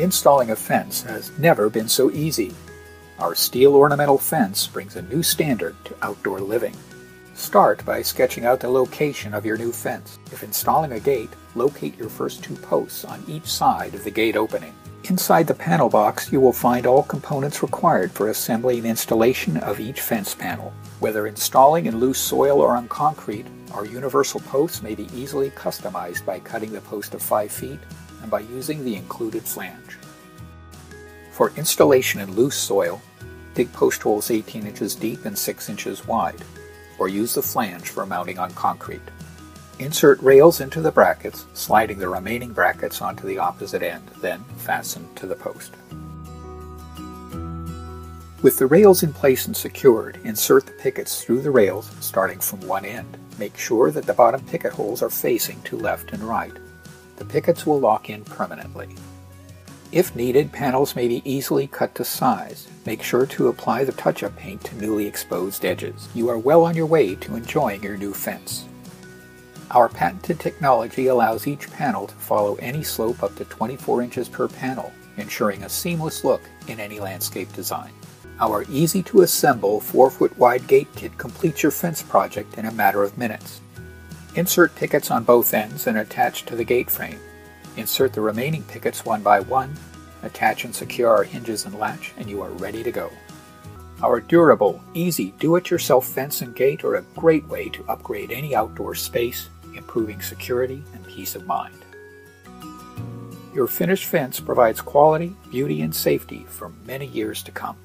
Installing a fence has never been so easy. Our steel ornamental fence brings a new standard to outdoor living. Start by sketching out the location of your new fence. If installing a gate, locate your first 2 posts on each side of the gate opening. Inside the panel box, you will find all components required for assembly and installation of each fence panel. Whether installing in loose soil or on concrete, our universal posts may be easily customized by cutting the post to 5 feet and by using the included flange. For installation in loose soil, dig post holes 18 inches deep and 6 inches wide, or use the flange for mounting on concrete. Insert rails into the brackets, sliding the remaining brackets onto the opposite end, then fasten to the post. With the rails in place and secured, insert the pickets through the rails starting from one end. Make sure that the bottom picket holes are facing to left and right. The pickets will lock in permanently. If needed, panels may be easily cut to size. Make sure to apply the touch-up paint to newly exposed edges. You are well on your way to enjoying your new fence. Our patented technology allows each panel to follow any slope up to 24 inches per panel, ensuring a seamless look in any landscape design. Our easy-to-assemble 4-foot wide gate kit completes your fence project in a matter of minutes. Insert pickets on both ends and attach to the gate frame. Insert the remaining pickets one by one, attach and secure our hinges and latch, and you are ready to go. Our durable, easy, do-it-yourself fence and gate are a great way to upgrade any outdoor space, improving security and peace of mind. Your finished fence provides quality, beauty, and safety for many years to come.